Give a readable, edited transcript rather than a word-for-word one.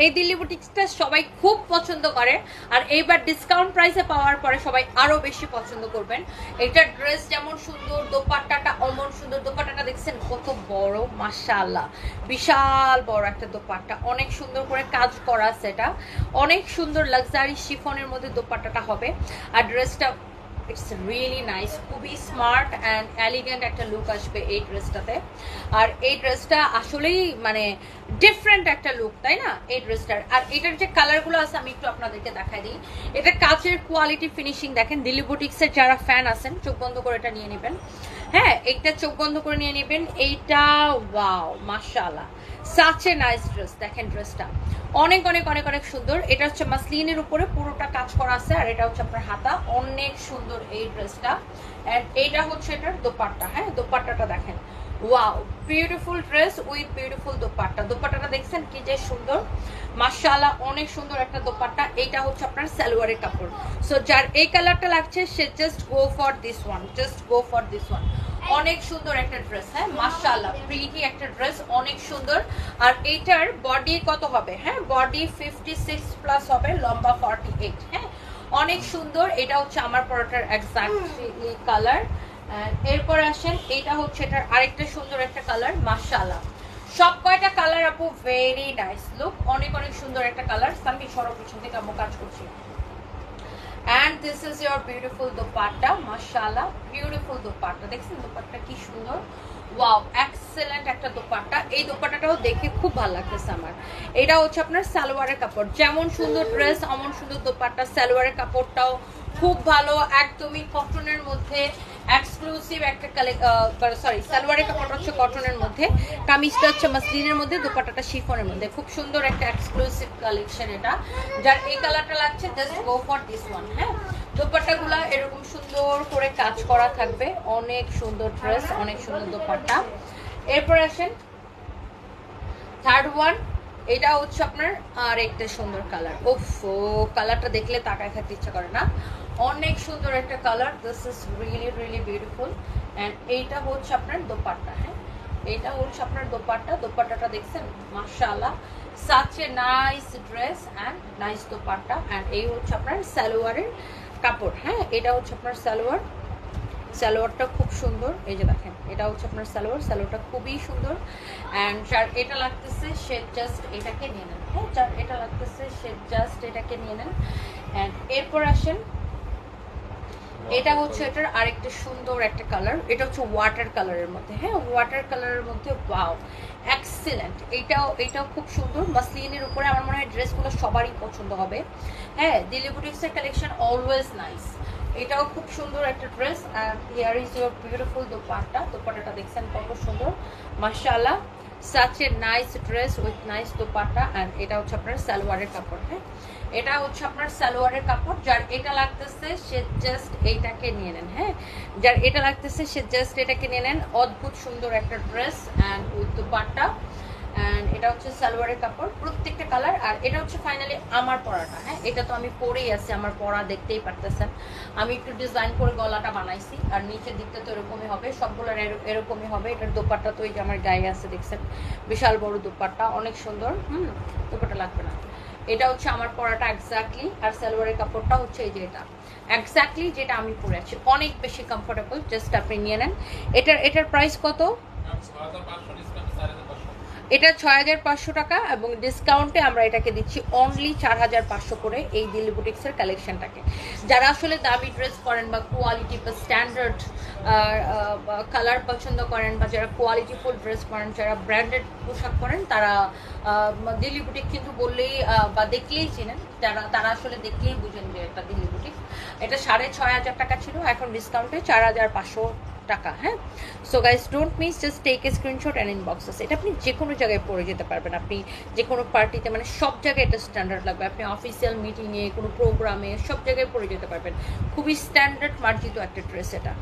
এই দিল্লি বুটিক্সটা সবাই খুব পছন্দ করে আর এইবার ডিসকাউন্ট প্রাইসে পাওয়ার পরে সবাই আরো বেশি পছন্দ করবেন। এটা ড্রেস যেমন সুন্দর, দোপাট্টাটা অমন সুন্দর। দোপাট্টাটা দেখছেন কত বড়, মাশাআল্লাহ বিশাল বড় একটা দোপাট্টা, অনেক সুন্দর করে কাজ করা, সেটা অনেক সুন্দর লাক্সারি শিফনের মধ্যে দোপাট্টাটা হবে। আর ড্রেসটা ইটস রিয়েলি নাইস, খুবই স্মার্ট অ্যান্ড এলিগেন্ট একটা লুক আসবে এই ড্রেসটাতে। আর এই ড্রেসটা আসলেই মানে ডিফারেন্ট একটা লুক, তাই না এই ড্রেসটার। আর এটার যে কালারগুলো আছে আমি একটু আপনাদেরকে দেখাই দিই। এটা কাচের কোয়ালিটি ফিনিশিং দেখেন। দিল্লি বুটিক্সের যারা ফ্যান আছেন চোখ বন্ধ করে এটা নিয়ে নেবেন। হ্যাঁ, এইটা চোখ বন্ধ করে নিয়ে নেবেন। এইটা ওয়াও মাশাআল্লাহ, সাচ এ নাইস ড্রেস। দেখেন ড্রেসটা অনেক অনেক অনেক অনেক সুন্দর। এটা হচ্ছে মাসলিনের উপরে পুরোটা কাজ করা আছে আর এটা হচ্ছে আপনার হাতা, অনেক সুন্দর এই ড্রেসটা। এন্ড এইটা হচ্ছে এটার দোপাট্টা। হ্যাঁ, দোপাট্টাটা দেখেন, wow beautiful dress with beautiful dupatta. দোপাট্টাটা দেখছেন কি যে সুন্দর, মাশাআল্লাহ অনেক সুন্দর একটা দোপাট্টা। এইটা হচ্ছে আপনার সালোয়ারের কাপড়। সো যার এই কালারটা লাগছে সে just go for this one, just go for this one. অনেক সুন্দর একটা ড্রেস, হ্যাঁ মাশাআল্লাহ প্রিটি একটা ড্রেস, অনেক সুন্দর। আর এইটার বডি কত হবে? হ্যাঁ, বডি 56 প্লাস হবে, লম্বা 48। হ্যাঁ, অনেক সুন্দর। এটা হচ্ছে আমার পরোটার এক্স্যাক্টলি কালার। এরপর আসেন, এটা হচ্ছে এটার আরেকটা সুন্দর একটা কালার, মাশাআল্লাহ সব কয়টা কালার আপু ভেরি নাইস লুক, অনেক অনেক সুন্দর একটা কালার। সামনে সরো পিছন থেকে আমি কাজ করছি। And this is your beautiful dupatta, mashallah beautiful dupatta। দেখছেন দুপাট্টা কি সুন্দর, ওয়াও এক্সেলেন্ট একটা দুপাট্টা। এই দুপাট্টাটাও দেখে খুব ভালো লাগতেছে আমার। এটা হচ্ছে আপনার সালোয়ারের কাপড়, যেমন সুন্দর ড্রেস অমন সুন্দর দুপাট্টা। সালোয়ারের কাপড়টাও খুব ভালো, একদমই কটনের মধ্যে এক্সক্লুসিভ একটা সরি সালোয়ারের কাপড়টা হচ্ছে কটনের মধ্যে, কামিজটা হচ্ছে মাসলিনের মধ্যে, দুপাট্টাটা শিফনের মধ্যে। খুব সুন্দর একটা এক্সক্লুসিভ কালেকশন এটা। যার এই কালারটা লাগছে just go for this one. হ্যাঁ, দোপাট্টাগুলা এরকম সুন্দর করে কাজ করা থাকবে, অনেক সুন্দর ড্রেস, অনেক সুন্দর দোপাট্টা। এরপর আসেন থার্ড ওয়ান। এটা হচ্ছে আপনার আর একটা সুন্দর কালার, ওফো কালারটা দেখলে তাকায় খেতে ইচ্ছা করে না, অনেক সুন্দর একটা colour. This is really really beautiful. And এইটা হচ্ছে আপনার দোপাট্টা। হ্যাঁ, এটা হচ্ছে আপনার দোপাট্টা। দোপাট্টাটা দেখছেন মাশাআল্লাহ, such a nice dress and nice dupatta. And এই হচ্ছে আপনার সালোয়ারের কাপড়। হ্যাঁ, এটা হচ্ছে আপনার সালোয়ার, সালোয়ারটা খুব সুন্দর। এই যে দেখেন এটা হচ্ছে আপনার সালোয়ার, সালোয়ারটা খুবই সুন্দর। অ্যান্ড যার এটা লাগতেছে সে জাস্ট এটাকে নিয়ে নেন। হ্যাঁ, যার এটা লাগতেছে সে জাস্ট এটাকে নিয়ে নেন। অ্যান্ড এরপর আসেন, এটা হচ্ছে এটার আরেকটা সুন্দর একটা কালার। এটা হচ্ছে ওয়াটার কালারের মধ্যে। হ্যাঁ, ওয়াটার কালারের মধ্যে ওয়াও এক্সিলেন্ট। এটাও খুব সুন্দর মাসলিনের উপরে। আমার মনে হয় ড্রেসগুলো সবারই পছন্দ হবে। হ্যাঁ, দিল্লি বুটিক্সের কালেকশন অলওয়েজ নাইস। এটাও খুব সুন্দর একটা dress. And here is your beautiful dupatta. দোপাট্টাটা দেখছেন কত সুন্দর, মাশাআল্লাহ such a nice dress with nice dupatta. And এটা হচ্ছে আপনার সালোয়ারের কাপড়। হ্যাঁ, এটা হচ্ছে আপনার সালোয়ারের কাপড়। যার এটা লাগতেছে সে জাস্ট এইটাকে নিয়ে নেন। হ্যাঁ, যার এটা লাগতেছে সে জাস্ট এটাকে নিয়ে নেন। অদ্ভুত সুন্দর একটা dress and with dupatta. And এটা হচ্ছে সালোয়ারের কাপড়, প্রত্যেকটা কালার। আর এটা হচ্ছে ফাইনালি আমার পরাটা। হ্যাঁ, এটা তো আমি পরেই আছি, আমার পরা দেখতেই পারতেছেন। আমি একটু ডিজাইন করে গলাটা বানাইছি আর নিচের দিকটা তো এরকমই হবে, সবগুলোর এরকমই হবে। এটার দোপাট্টা তো এই যে আমার গায়ে আছে দেখছেন, বিশাল বড় দোপাট্টা, অনেক সুন্দর। দোপাট্টা লাগবে না। এটা হচ্ছে আমার পরাটা এক্স্যাক্টলি। আর সালোয়ারের কাপড়টা হচ্ছে এই যে এটা এক্স্যাক্টলি যেটা আমি পরে আছি, অনেক বেশি কমফোর্টেবল। জাস্ট আপনি নিয়ে নেন। এটার প্রাইস কত? এটা 6500 টাকা এবং ডিসকাউন্টে আমরা এটাকে দিচ্ছি অনলি 4500 করে এই দিল্লি বুটিক্সের কালেকশনটাকে। যারা আসলে দামি ড্রেস করেন বা কোয়ালিটি বা স্ট্যান্ডার্ড কালার পছন্দ করেন বা যারা কোয়ালিটিফুল ড্রেস করেন, যারা ব্র্যান্ডেড পোশাক পরেন, তারা দিল্লি বুটিক কিন্তু বললেই বা দেখলেই চিনেন। তারা আসলে দেখলেই বুঝেন যে এটা দিল্লি বুটিক। এটা 6500 টাকা ছিল, এখন ডিসকাউন্টে 4500 টাকা। হ্যাঁ, so guys don't miss, just take a screenshot and inbox us. এটা আপনি যে কোনো জায়গায় পরে যেতে পারবেন, আপনি যে কোনো পার্টিতে, মানে সব জায়গায় এটা স্ট্যান্ডার্ড লাগবে। আপনি অফিসিয়াল মিটিংয়ে, কোনো প্রোগ্রামে, সব জায়গায় পরে যেতে পারবেন। খুবই স্ট্যান্ডার্ড মার্জিত একটা ড্রেস এটা।